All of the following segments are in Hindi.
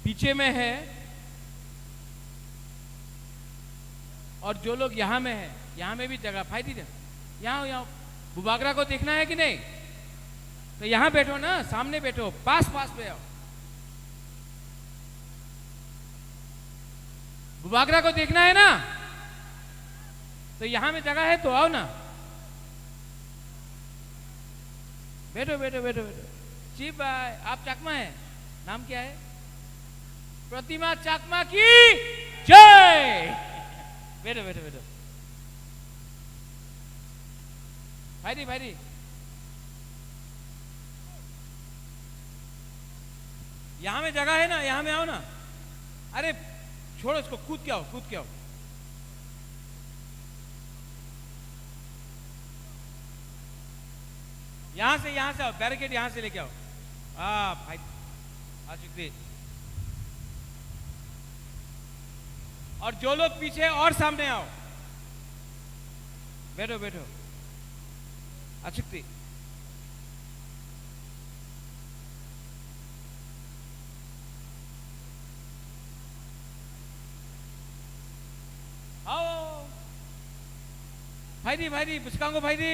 पीछे में है और जो लोग यहां में है, यहां में भी जगह फायदी दे। यहां बुबागरा को देखना है कि नहीं? तो यहां बैठो ना, सामने बैठो, पास पास पे आओ। बुबागरा को देखना है ना, तो यहां में जगह है तो आओ ना, बैठो बैठो बैठो बैठो। जी भाई, आप चकमा है, नाम क्या है? प्रतिमा चकमा की जय। बैठो बैठो बैठो। भाई भाई, यहां में जगह है ना, यहां में आओ ना। अरे छोड़ो इसको, कूद के आओ, कूद के आओ। यहां से आओ, बैरिकेड यहां से लेके आओ। भाई आ चुके। और जो लोग पीछे और सामने आओ, बैठो बैठो। अशक्ति, आओ भाई दी पुचकांगो भाई दी।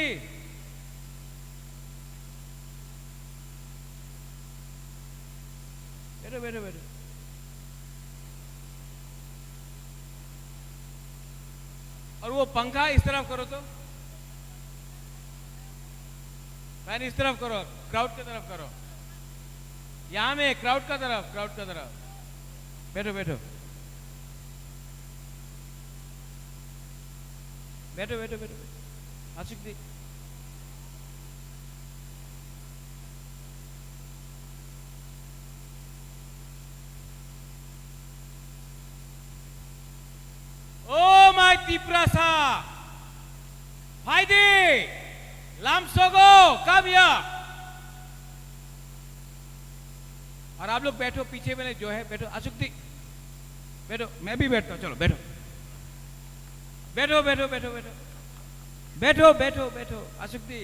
बैठो बैठो बैठो। और वो पंखा इस तरफ करो तो, फैन इस तरफ करो, क्राउड की तरफ करो। यहां में क्राउड का तरफ बैठो बैठो बैठो बैठो बैठो। आशिक दी, ओ माय तिप्रासा भाई दी लामसोगो काव्या। और आप लोग बैठो, पीछे में जो है बैठो। अशुक्ति बैठो, मैं भी बैठता हूं, चलो बैठो बैठो बैठो बैठो बैठो बैठो बैठो बैठो। अशुक्ति,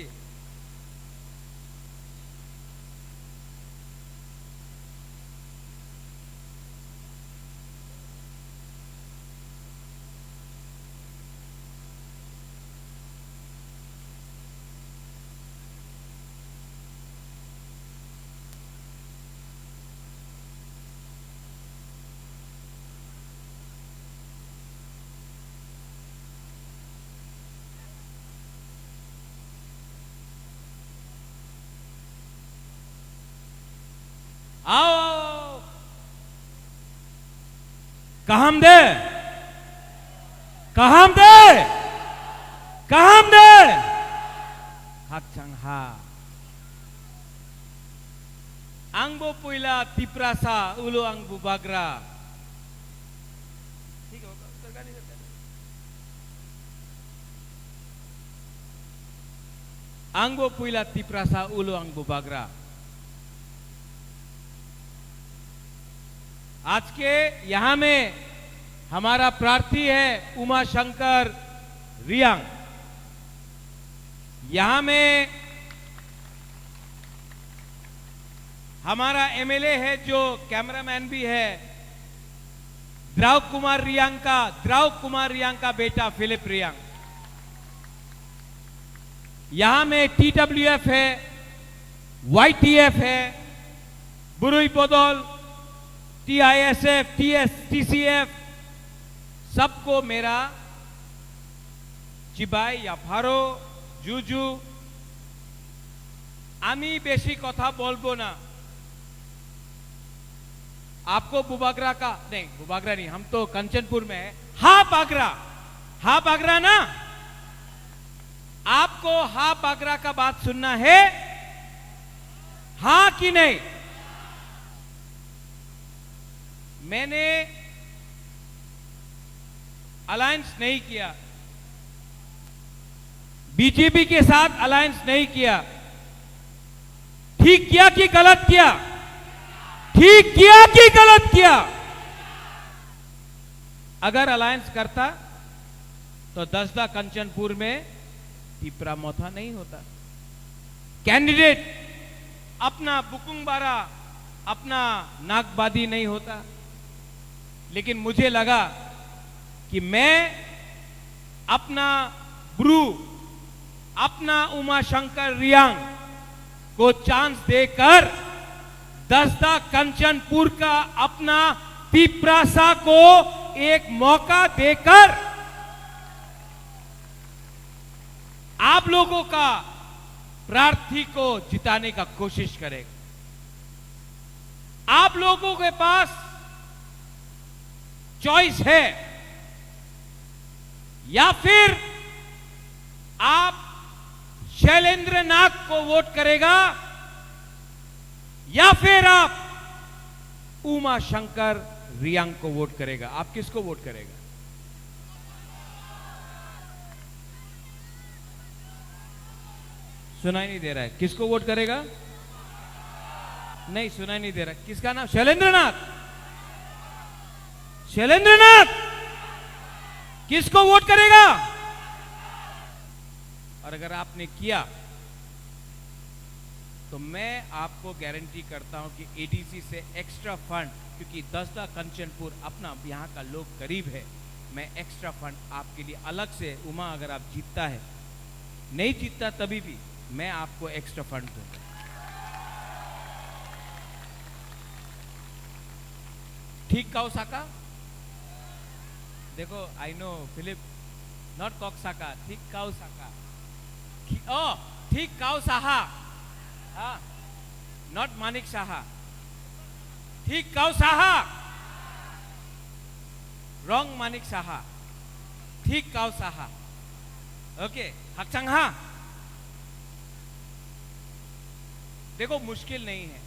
आओ। कहम दे हक चंगहा आंगबो पुइला तिप्रासा उलो आंग बुबागरा। ठीक है, सरकार नहीं करता। आंगबो पुइला तिप्रासा उलो आंग बुबागरा। आज के यहां में हमारा प्रार्थी है उमा शंकर रियांग। यहां में हमारा एमएलए है जो कैमरामैन भी है, द्राव कुमार रियांग का बेटा फिलिप रियांग। यहां में टीडब्ल्यूएफ है, वाईटीएफ है, बुरुई बदल, टीआईएसएफ, टीसीएफ, सबको मेरा चिबाई या फारो जुजू। आमी बेशी कथा बोलबो ना। आपको बुबागरा का नहीं, बुबागरा नहीं, हम तो कंचनपुर में है। हा बागरा ना, आपको हा बागरा का बात सुनना है, हाँ कि नहीं? मैंने अलायंस नहीं किया, बीजेपी के साथ अलायंस नहीं किया। ठीक किया कि गलत किया? ठीक किया कि गलत किया? अगर अलायंस करता तो दसदा कंचनपुर में तिप्रा मोथा नहीं होता। कैंडिडेट अपना बुकुंग बारा, अपना नागबादी नहीं होता। लेकिन मुझे लगा कि मैं अपना ब्रू, अपना उमाशंकर रियांग को चांस देकर दसदा कंचनपुर का अपना पिपरासा को एक मौका देकर आप लोगों का प्रार्थी को जिताने का कोशिश करेगा। आप लोगों के पास चॉइस है, या फिर आप शैलेंद्र नाथ को वोट करेगा, या फिर आप उमाशंकर रियांग को वोट करेगा। आप किसको वोट करेगा? सुनाई नहीं दे रहा है। किसको वोट करेगा? नहीं, सुनाई नहीं दे रहा। किसका नाम? शैलेंद्र नाथ। शैलेंद्र नाथ किसको वोट करेगा? और अगर आपने किया तो मैं आपको गारंटी करता हूं कि एडीसी से एक्स्ट्रा फंड, क्योंकि दसदा कंचनपुर अपना यहां का लोग करीब है, मैं एक्स्ट्रा फंड आपके लिए अलग से, उमा अगर आप जीतता है, नहीं जीतता तभी भी मैं आपको एक्स्ट्रा फंड दूंगा। ठीक काउसाका? देखो, आई नो फिलिप, नॉट कॉकसाका, ठीक काउसाका। ओ, ठीक काउसाहा, हाँ, नॉट मानिक साहा, ठीक काउसाहा, रॉन्ग मानिक साहा, ठीक काउसाहा, ओके, हकचंहा। देखो, मुश्किल नहीं है,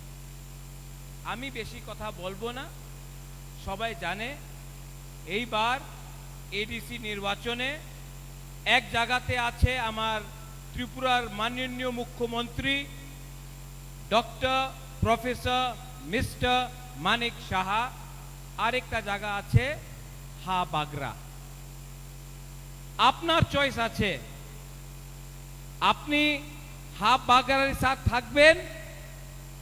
आमी बेशी कथा बोलबो ना, सबाई जाने এই বার এডিসি নির্বাচনে এক জায়গাতে আছে আমার ত্রিপুরার মাননীয় মুখ্যমন্ত্রী doctor professor mister Manik Saha, আরেকটা জায়গা আছে হা বাগরা। আপনার চয়েস আছে, আপনি হা বাগরার সাথে থাকবেন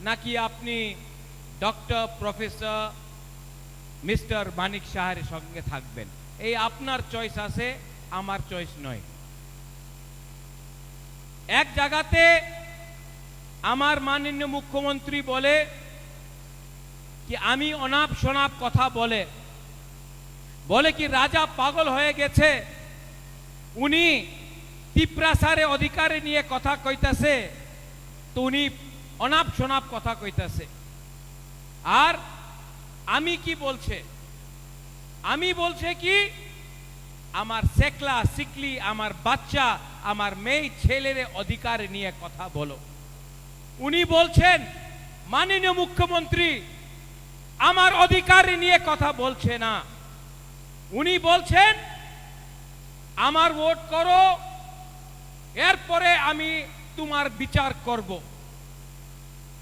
নাকি আপনি ডক্টর প্রফেসর মিস্টার মানিক সাহার সঙ্গে থাকবেন। এই আপনার চয়েস আছে, আমার চয়েস নয়। এক জায়গাতে আমার মাননীয় মুখ্যমন্ত্রী বলে কি আমি অনাপ শনাপ কথা বলে, বলে কি রাজা পাগল হয়ে গেছে, উনি পিপরাসারে অধিকার নিয়ে কথা কইতাছে, তো উনি অনাপ শনাপ কথা কইতাছে। আর আমি কি বলছে? আমি বলছে কি আমার সেকলা সিকলি, আমার বাচ্চা, আমার মেয়ে ছেলের অধিকার নিয়ে কথা বলো। উনি বলছেন মাননীয় মুখ্যমন্ত্রী আমার অধিকার নিয়ে কথা বলছে না, উনি বলছেন আমার ভোট করো, এরপরে আমি তোমার বিচার করব,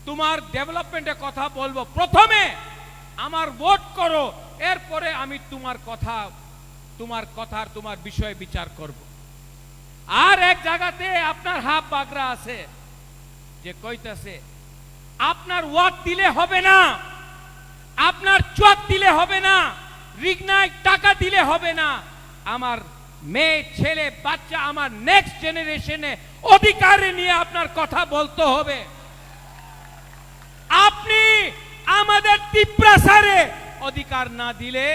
তোমার ডেভেলপমেন্টের কথা বলবো, প্রথমে আমার ভোট করো, এরপরে আমি তোমার কথার তোমার বিষয়ে বিচার করব। আর এক জায়গাতে আপনার হাফ বাগরা আছে যে কইতাছে আপনার ওয়াট দিলে হবে না, আপনার চোখ দিলে হবে না, রিগনায় টাকা দিলে হবে না, আমার মেয়ে ছেলে বাচ্চা, আমার নেক্সট জেনারেশনে অধিকার নিয়ে আপনার কথা বলতে হবে। আপনি আমাদের পিপরাসারে অধিকার না দিলে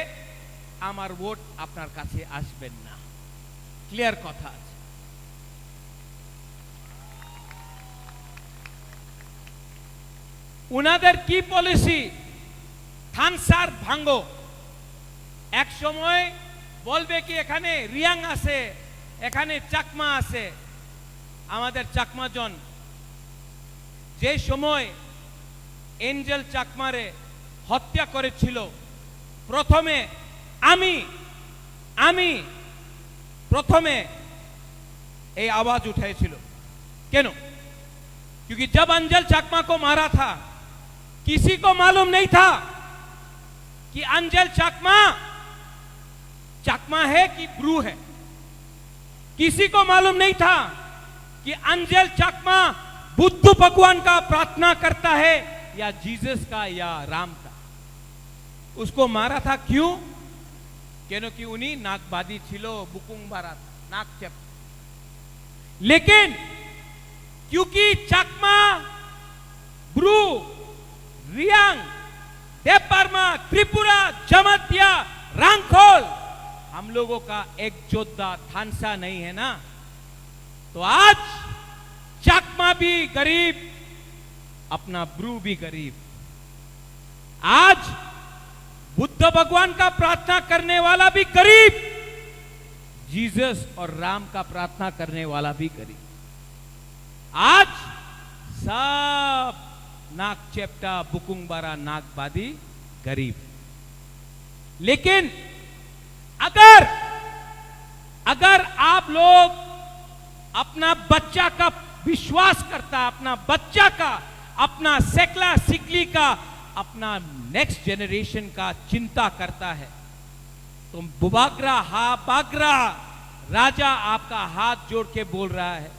আমার ভোট আপনার কাছে আসবেন না। ক্লিয়ার কথা আছে। উনাদের কি পলিসি? থানসার ভাঙ্গো। এক সময় বলবে কি এখানে রিয়াং আছে, এখানে চাকমা আছে। আমাদের চাকমাজন যে সময় এঞ্জেল চাকমারে হত্যা করেছিল, প্রথমে আমি প্রথমে এই आवाज उठाएছিল। क्यों? क्योंकि जब अंजल चाकमा को मारा था, किसी को मालूम नहीं था कि अंजल चाकमा है कि ब्रू है। किसी को मालूम नहीं था कि अंजल चाकमा बुद्ध भगवान का प्रार्थना करता है या जीसस का या राम का। उसको मारा था क्यों? কেন কি উনি নাকবাদী ছিল, বুকুং বারা নাক চেপ। लेकिन क्योंकि चकमा, ब्रू, रियांग, देवबर्मा, त्रिपुरा, जमातिया, रांगखोल हम लोगों का एक योद्धा थानसा नहीं है ना, तो आज चकमा भी गरीब, अपना ब्रू भी गरीब। आज बुद्ध भगवान का प्रार्थना करने वाला भी गरीब, जीसस और राम का प्रार्थना करने वाला भी गरीब। आज सब नाक चेप्टा, बुकुंगबारा, नाकबादी गरीब। लेकिन अगर आप लोग अपना बच्चा का विश्वास करता, अपना बच्चा का, अपना सेकला सिकली का, अपना नेक्स्ट जनरेशन का चिंता करता है, तो बुबागरा हा बागरा राजा आपका हाथ जोड़ के बोल रहा है,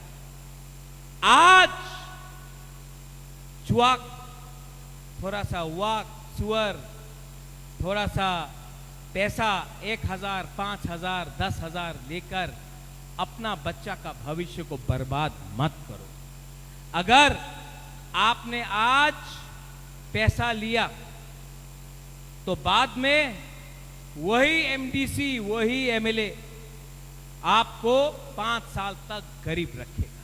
आज चुआक, थोड़ा सा वाक, सुअर, थोड़ा सा पैसा 1000, 5000, 10,000 लेकर अपना बच्चा का भविष्य को बर्बाद मत करो। अगर आपने आज पैसा लिया तो बाद में वही एमडीसी, वही एमएलए आपको 5 साल तक गरीब रखेगा।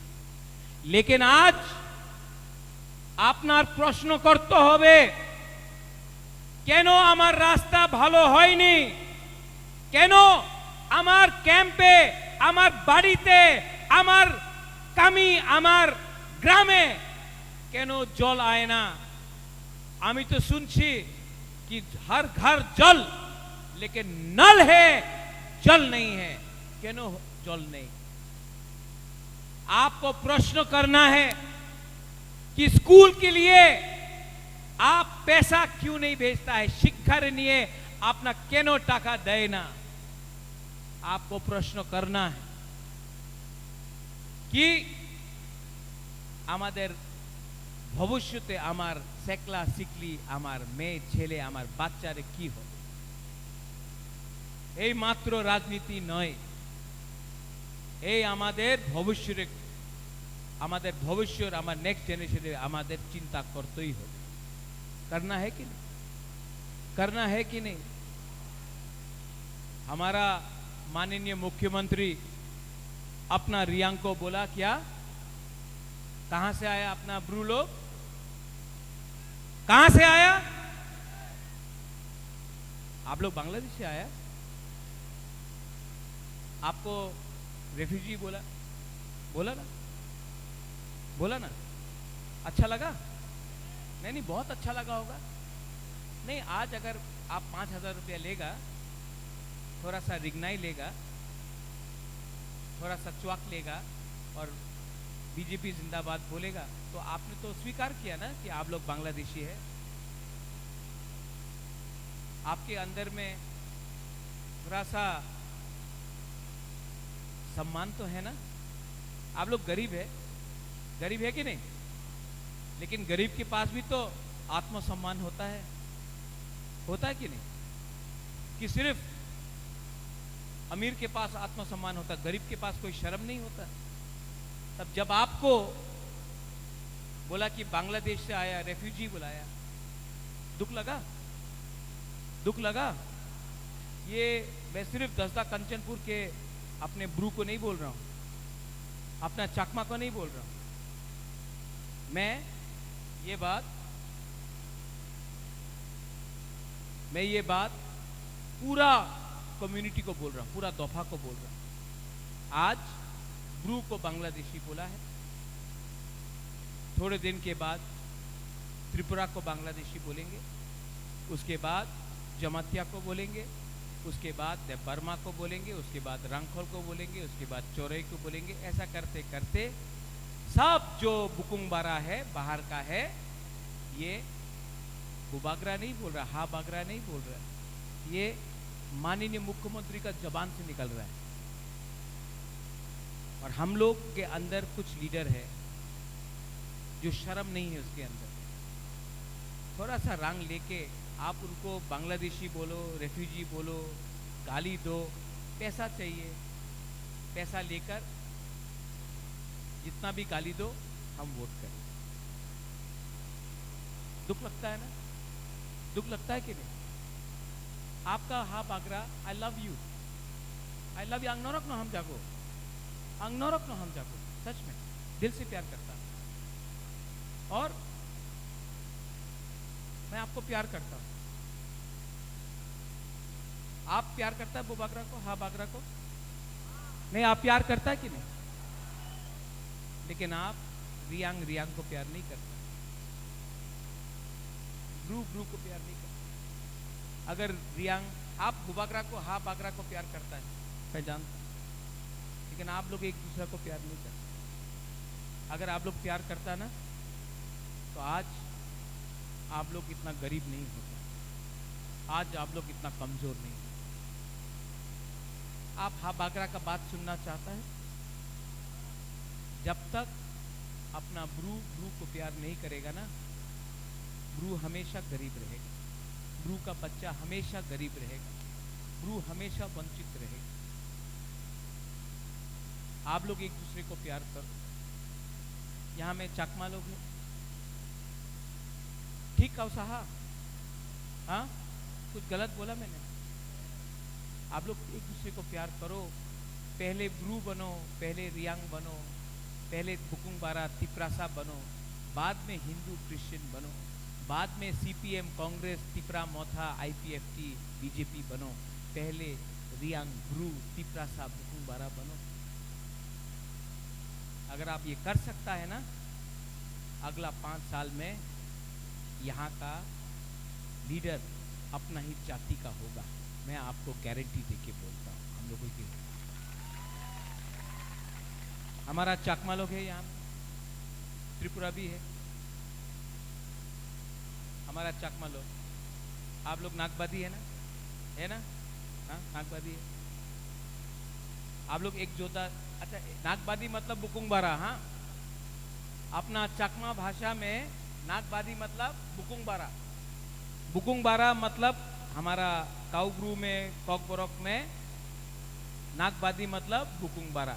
लेकिन आज আপনার প্রশ্ন করতে হবে, কেন আমার রাস্তা ভালো হয়নি, কেন আমার ক্যাম্পে, আমার বাড়িতে, আমার কামি, আমার গ্রামে কেন জল আয় না। আমি তো শুনছি कि हर घर जल, लेकिन नल है, जल नहीं है। क्यों जल नहीं? आपको प्रश्न करना है कि स्कूल के लिए आप पैसा क्यों नहीं भेजता है, शिक्षार निये अपना केनो टाका दे ना। आपको प्रश्न करना है कि आमादेर भविष्यते आमार सेकला सिकली, आमार मेये छेले, आमार बाच्चारे की हो। এই মাত্র রাজনীতি নয়, এই আমাদের ভবিষ্যের, আমাদের ভবিষ্যের, আমার নেক্সট জেনারেশনে আমাদের চিন্তা করতেই হবে। करना है कि नहीं, करना है कि नहीं। हमारा माननीय मुख्यमंत्री अपना रियांग को बोला, क्या कहां से आया अपना ब्रू लोग, कहां से आया? आप लोग बांग्लादेश से आया, आपको रेफ्यूजी बोला, बोला ना, बोला ना, अच्छा लगा? नहीं नहीं, बहुत अच्छा लगा होगा। नहीं, आज अगर आप 5000 रुपया लेगा, थोड़ा सा रिगनाई लेगा, थोड़ा सा च्वाक लेगा और बीजेपी जिंदाबाद बोलेगा, तो आपने तो स्वीकार किया ना कि आप लोग बांग्लादेशी है। आपके अंदर में थोड़ा सा सम्मान तो है ना। आप लोग गरीब है, गरीब है कि नहीं, लेकिन गरीब के पास भी तो आत्मसम्मान होता है कि नहीं? कि सिर्फ अमीर के पास आत्मसम्मान होता, गरीब के पास कोई शर्म नहीं होता। तब जब आपको बोला कि बांग्लादेश से आया, रेफ्यूजी बुलाया, दुख लगा, दुख लगा। ये मैं सिर्फ दसदा कंचनपुर के अपने ब्रू को नहीं बोल रहा हूं, अपना चकमा को नहीं बोल रहा हूं। मैं ये बात पूरा कम्युनिटी को बोल रहा हूं, पूरा दफा को बोल रहा हूं। आज ब्रू को बांग्लादेशी बोला है, थोड़े दिन के बाद त्रिपुरा को बांग्लादेशी बोलेंगे, उसके बाद जमातिया को बोलेंगे, उसके बाद देवबर्मा को बोलेंगे, उसके बाद रंगखोल को बोलेंगे, उसके बाद चौरई को बोलेंगे। ऐसा करते करते सब जो बुकुंगबारा है, बाहर का है, ये बुबागरा नहीं बोल रहा, हा बागरा नहीं बोल रहा, ये माननीय मुख्यमंत्री का जबान से निकल रहा है। और हम लोग के अंदर कुछ लीडर है जो शर्म नहीं है उसके अंदर, थोड़ा सा रंग लेके आप उनको बांग्लादेशी बोलो, रेफ्यूजी बोलो, गाली दो, पैसा चाहिए, पैसा लेकर जितना भी गाली दो हम वोट करें। दुख लगता है ना, दुख लगता है कि नहीं? आपका हा बागरा, I love you, I love you, अंगनौरक नो हम जागो, अंगनौरक नो हम जागो, सच में दिल से प्यार करता हूं और मैं आपको प्यार करता हूं। आप प्यार करता है वो बागरा को, हा बागरा को? नहीं, आप प्यार करता है कि नहीं? लेकिन आप रियांग रियांग को प्यार नहीं करते, ब्रू ब्रू को प्यार नहीं करते। अगर रियांग आप बुबागरा को, हा बागरा को प्यार करता है, मैं जानता हूं, लेकिन आप लोग एक दूसरे को प्यार नहीं करते। अगर आप लोग प्यार करता ना तो आज आप लोग इतना गरीब नहीं होते, आज आप लोग इतना कमजोर नहीं होते। आप हा बागरा का बात सुनना चाहता है? जब तक अपना ब्रू ब्रू को प्यार नहीं करेगा ना, ब्रू हमेशा गरीब रहेगा, ब्रू का बच्चा हमेशा गरीब रहेगा, ब्रू हमेशा वंचित रहेगा। आप लोग एक दूसरे को प्यार करो। यहां में चाकमा लोग हैं, ठीक कहो साहा? हाँ, कुछ गलत बोला मैंने? आप लोग एक दूसरे को प्यार करो। पहले ब्रू बनो, पहले रियांग बनो, पहले बुकुंग बारा तिपरासा बनो, बाद में हिंदू क्रिश्चियन बनो, बाद में सीपीएम, कांग्रेस, तिपरा मोथा, आईपीएफटी, बीजेपी बनो। पहले रियांग, ब्रू, तिपरासा, बुकुंग बारा बनो। अगर आप ये कर सकता है ना, अगला 5 साल में यहाँ का लीडर अपना ही जाति का होगा। मैं आपको गारंटी देके बोलता हूँ। हम लोगों की, हमारा चाकमा लोग है यहाँ, त्रिपुरा भी है हमारा चाकमा लोग। आप लोग नागबादी है ना, है ना? हाँ, नागबादी है। आप लोग एक जोधा, अच्छा नागबादी मतलब बुकुंग बारा। हाँ, अपना चाकमा भाषा में नागबादी मतलब बुकुंग बारा। बुकुंग बारा मतलब हमारा काउब्रू में, कॉकबोरक में नागबादी मतलब बुकुंग बारा,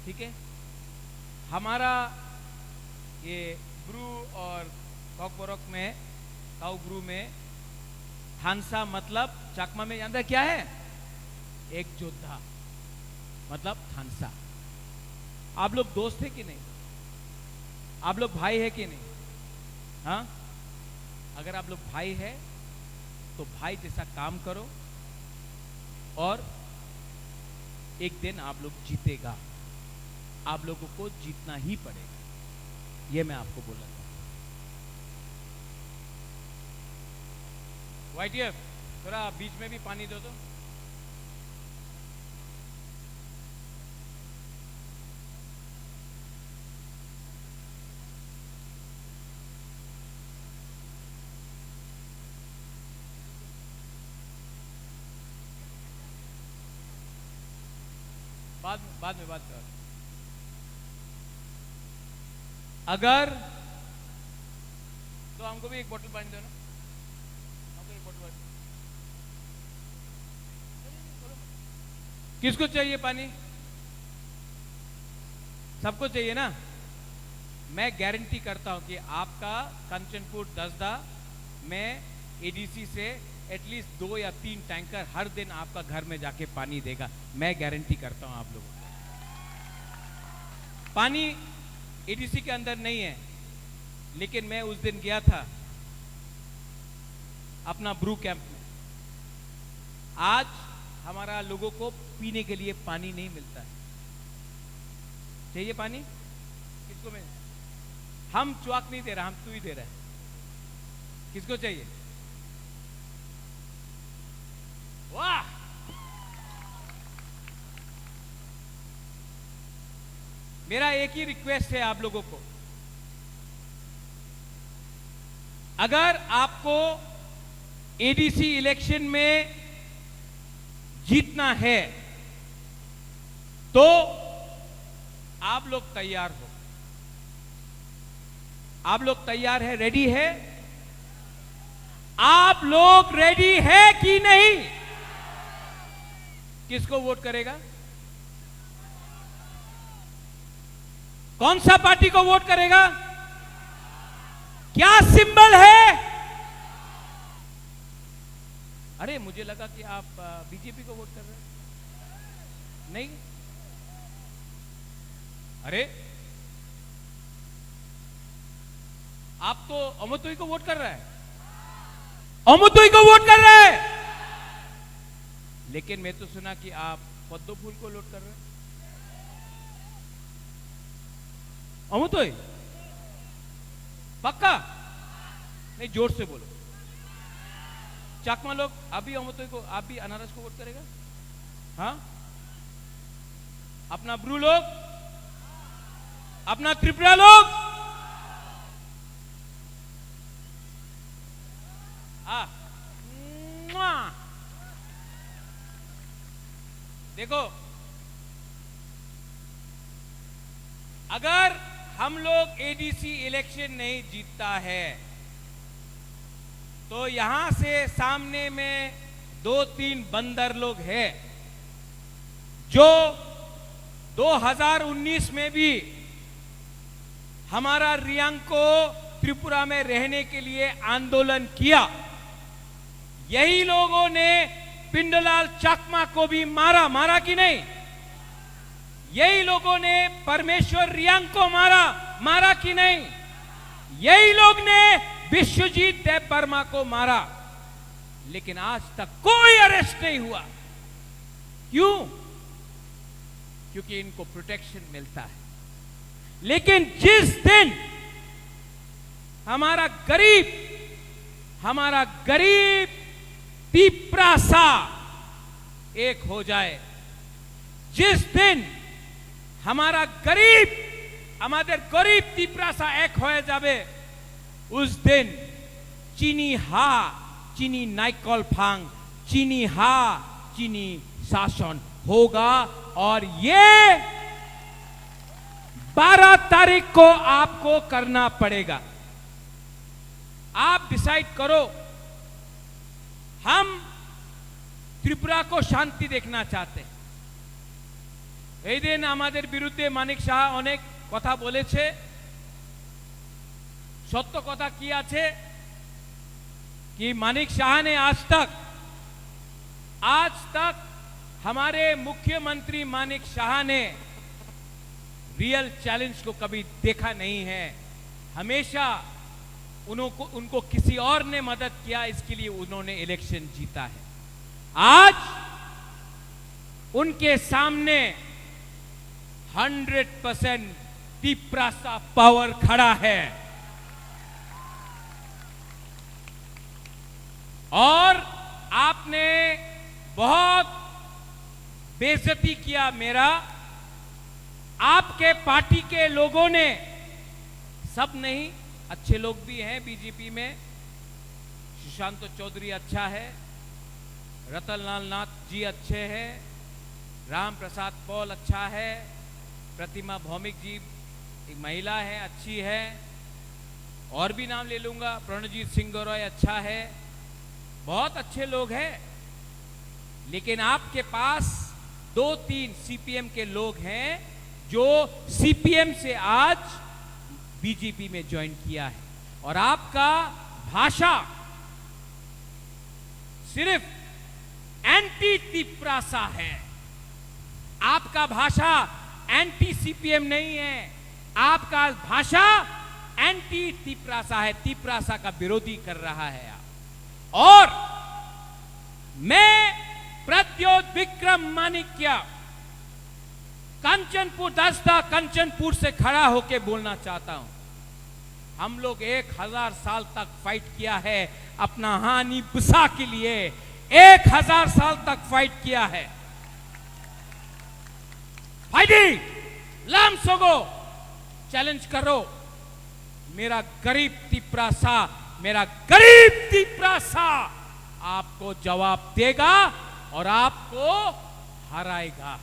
ठीक है? हमारा ये ब्रू और कॉकबोरक में, काउब्रू में थानसा मतलब चाकमा में जानते क्या है? एक योद्धा मतलब थानसा। आप लोग दोस्त है कि नहीं? आप लोग भाई है कि नहीं? हाँ, अगर आप लोग भाई है तो भाई जैसा काम करो और एक दिन आप लोग जीतेगा। आप लोगों को जीतना ही पड़ेगा, ये मैं आपको बोला था। वाईटीएफ, थोड़ा बीच में भी पानी दो तो। बाद में बात कर। अगर तो हमको भी एक बोतल पानी दो ना, हमको एक बोतल पानी। किसको चाहिए पानी? सबको चाहिए ना? मैं गारंटी करता हूं कि आपका कंचनपुर दसदा में एडीसी से एटलीस्ट 2 या 3 टैंकर हर दिन आपका घर में जाके पानी देगा। मैं गारंटी करता हूं आप लोगों को। पानी एडीसी के अंदर नहीं है, लेकिन मैं उस दिन गया था अपना ब्रू कैंप में। आज हमारा लोगों को पीने के लिए पानी नहीं मिलता है। चाहिए पानी? किसको? मैं, हम च्वाक नहीं दे रहा, हम तू ही दे रहा है। किसको चाहिए? वाह, मेरा एक ही रिक्वेस्ट है आप लोगों को, अगर आपको एडीसी इलेक्शन में जीतना है तो आप लोग तैयार हो। आप लोग तैयार है? रेडी है? आप लोग रेडी है कि नहीं? किसको वोट करेगा? कौन सा पार्टी को वोट करेगा? क्या सिंबल है? अरे मुझे लगा कि आप बीजेपी को वोट कर रहे हैं। नहीं, अरे आप तो अमोतोई को वोट कर रहे हैं, अमोतोई को वोट कर रहे हैं। लेकिन मैं तो सुना कि आप पद्म फूल को वोट कर रहे हैं। अमोतोई पक्का? नहीं, जोर से बोलो। चाकमा लोग आप भी अमोतोई को, आप भी अनारस को वोट करेगा? हाँ, अपना ब्रू लोग, अपना त्रिपुरा लोग, देखो, अगर हम लोग एडीसी इलेक्शन नहीं जीतता है तो यहां से सामने में 2-3 बंदर लोग हैं जो 2019 में भी हमारा रियांग को त्रिपुरा में रहने के लिए आंदोलन किया। यही लोगों ने पिंडलाल चाकमा को भी मारा कि नहीं? यही लोगों ने परमेश्वर रियांग को मारा कि नहीं? यही लोग ने विश्वजीत देव वर्मा को मारा। लेकिन आज तक कोई अरेस्ट नहीं हुआ। क्यों? क्योंकि इनको प्रोटेक्शन मिलता है। लेकिन जिस दिन हमारा गरीब तिप्रासा एक हो जाए, जिस दिन हमारा गरीब तिप्रासा एक हो जावे, उस दिन चीनी नाइकल फांग, चीनी शासन होगा। और ये 12 तारीख को आपको करना पड़ेगा। आप डिसाइड करो। हम त्रिपुरा को शांति देखना चाहते हैं। এই দিন আমাদের বিরুদ্ধে মানিক সাহা অনেক কথা বলেছে। সত্য কথা কি আছে कि मानिक शाह ने आज तक हमारे मुख्यमंत्री मानिक शाह ने रियल चैलेंज को कभी देखा नहीं है। हमेशा उनको किसी और ने मदद किया, इसके लिए उन्होंने इलेक्शन जीता है। आज उनके सामने 100% तिप्रासा पावर खड़ा है और आपने बहुत बेइज्जती किया मेरा। आपके पार्टी के लोगों ने, सब नहीं, अच्छे लोग भी हैं बीजेपी में। सुशांत चौधरी अच्छा है, रतनलाल नाथ जी अच्छे हैं, राम प्रसाद पॉल अच्छा है, प्रतिमा भौमिक जी एक महिला है, अच्छी है, और भी नाम ले लूंगा, प्रणजीत सिंह गौरव अच्छा है, बहुत अच्छे लोग हैं। लेकिन आपके पास 2-3 सीपीएम के लोग हैं जो सीपीएम से आज बीजेपी में ज्वाइन किया है। और आपका भाषा सिर्फ एंटी तिप्रासा है। आपका भाषा एंटी सीपीएम नहीं है, आपका भाषा एंटी तिप्रासा है। तिप्रासा का विरोधी कर रहा है आप। और मैं प्रद्योत विक्रम माणिक्य कंचनपुर दस्ता कंचनपुर से खड़ा होकर बोलना चाहता हूं। हम लोग 1000 साल तक फाइट किया है अपना हानि बुसा के लिए, 1000 साल तक फाइट किया है। फाइटिंग लामसोगो चैलेंज करो। मेरा गरीब तिप्रासा आपको जवाब देगा और आपको हराएगा।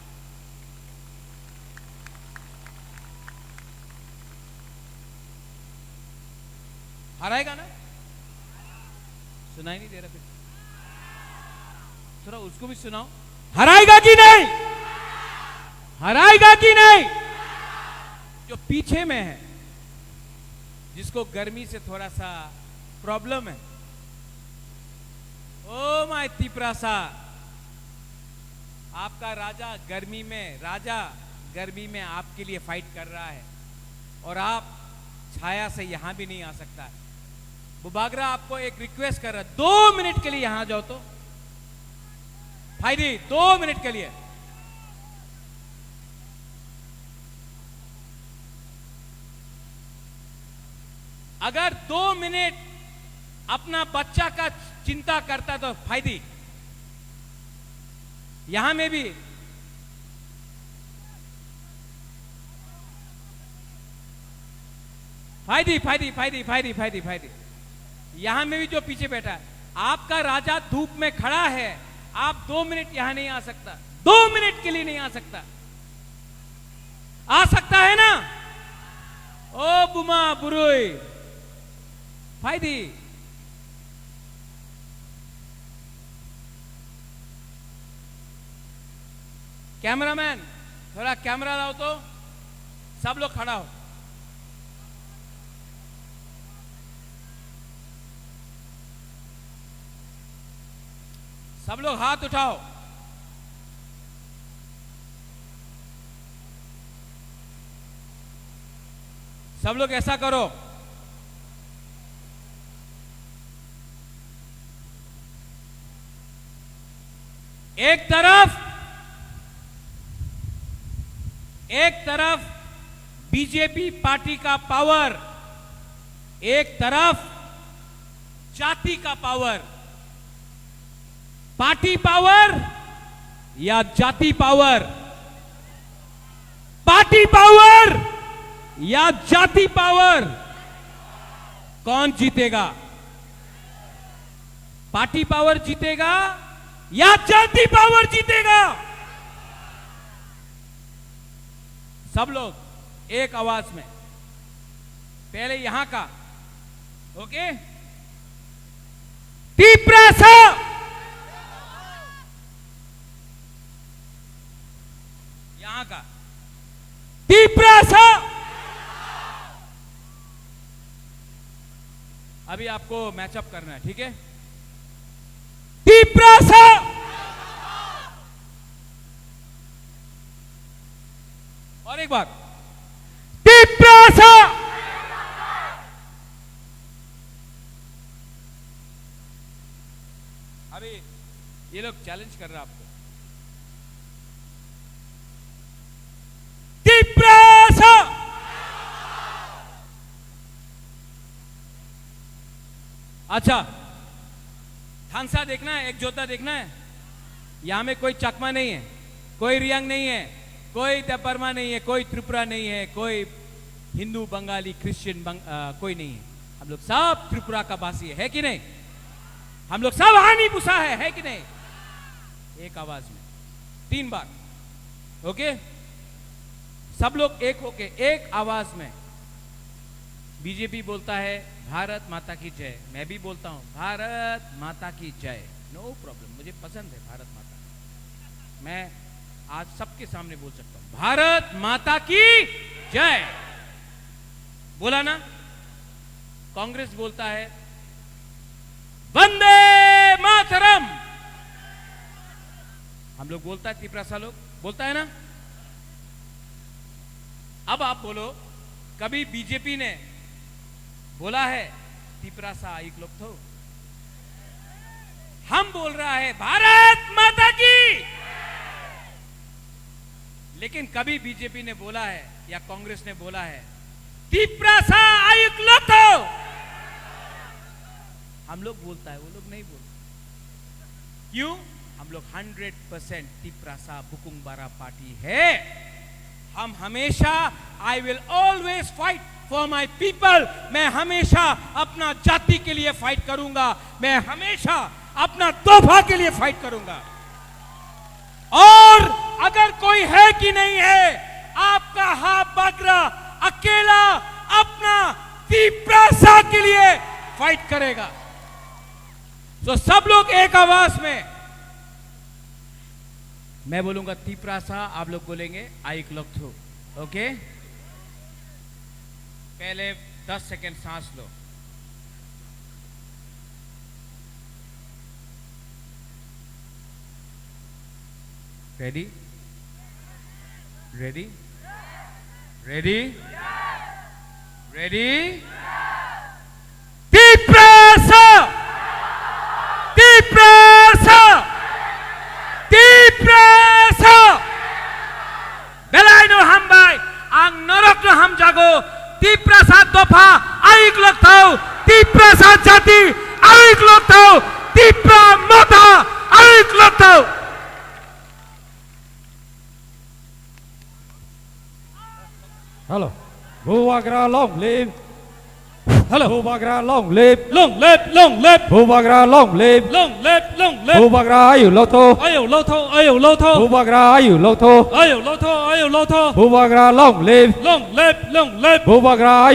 हराएगा ना? सुनाई नहीं दे रहा? फिर थोड़ा उसको भी सुनाओ। हराएगा कि नहीं? हराएगा कि नहीं? जो पीछे में है, जिसको गर्मी से थोड़ा सा प्रॉब्लम है, ओ माय तिपरासा, आपका राजा गर्मी में आपके लिए फाइट कर रहा है और आप छाया से यहां भी नहीं आ सकता। बुबागरा आपको एक रिक्वेस्ट कर रहा है, 2 मिनट के लिए यहां जाओ तो फायदी, 2 मिनट के लिए। अगर 2 मिनट अपना बच्चा का चिंता करता तो फायदी, यहां में भी फायदी, यहां में भी जो पीछे बैठा है, आपका राजा धूप में खड़ा है, आप 2 मिनट यहां नहीं आ सकता, 2 मिनट के लिए नहीं आ सकता। आ सकता है ना? ओ बुमा बुरुई फायदी। कैमरामैन थोड़ा कैमरा लाओ तो, सब लोग खड़ा हो। सब लोग हाथ उठाओ। सब लोग ऐसा करो। एक तरफ बीजेपी पार्टी का पावर, एक तरफ जाति का पावर। पार्टी पावर या जाति पावर? पार्टी पावर या जाति पावर? कौन जीतेगा? पार्टी पावर जीतेगा या जाति पावर जीतेगा? सब लोग एक आवाज में, पहले यहां का, ओके? तिपरासा, यहां का तिपरासा। अभी आपको मैचअप करना है, ठीक है? तिपरासा, और एक बार तिपरासा। अभी ये लोग चैलेंज कर रहे हैं आपको। तिपरासा, अच्छा थानसा देखना है, एक जोधा देखना है। यहां में कोई चकमा नहीं है, कोई रियांग नहीं है, कोई दपरमा नहीं है, कोई त्रिपुरा नहीं है, कोई हिंदू, बंगाली, क्रिश्चियन कोई नहीं है। हम लोग सब त्रिपुरा का वासी है कि नहीं? हम लोग सब हानि पुसा है कि नहीं? एक आवाज में 3 बार, ओके? सब लोग एक होके एक आवाज में। बीजेपी बोलता है भारत माता की जय, मैं भी बोलता हूं भारत माता की जय, नो प्रॉब्लम, मुझे पसंद है भारत माता। मैं आज सबके सामने बोल सकता हूं भारत माता की जय। बोला ना? कांग्रेस बोलता है वंदे मातरम। हम लोग बोलता है, तिपरासा लोग बोलता है ना? अब आप बोलो, कभी बीजेपी ने बोला है तिपरासा एक लोग तो? हम बोल रहा है भारत माता की। लेकिन कभी बीजेपी ने बोला है या कांग्रेस ने बोला है तिपरासा आयुक्त लोग तो? हम लोग बोलता है, वो लोग नहीं बोलते। क्यों? हम लोग 100% तिपरासा बुकुंगबारा पार्टी है। हम हमेशा, I will always fight for my people. मैं हमेशा अपना जाति के लिए फाइट करूंगा, मैं हमेशा अपना तोहफा के लिए फाइट करूंगा। और अगर कोई है कि नहीं है, आपका हाथ बागरा अकेला अपना तिपरासा के लिए फाइट करेगा। तो सब लोग एक आवाज में मैं बोलूंगा तिप्रासा, आप लोग बोलेंगे आइक लोथो। ओके, पहले 10 सेकंड सांस लो। Ready ready ready ready. Tiprasa Tiprasa Tiprasa बेलायनो हामबाय आं नरकनो हामजागो तिप्रासा दफा आइक लोथो तिप्रासा जाति आइक लोथो तिप्रा मता आइक लोथो। Hello. Bhuvagra long live. Hello. Bhuvagra long live. Long live, long live, Bhuvagra long live. long live, long live. Bhuvagra ayu loto. Ayo lotho, ayo lotho, Bhuvagra ayu loto. ayo lotho, ayo lotho. Bhuvagra long live. Long live, long live. Bhuvagra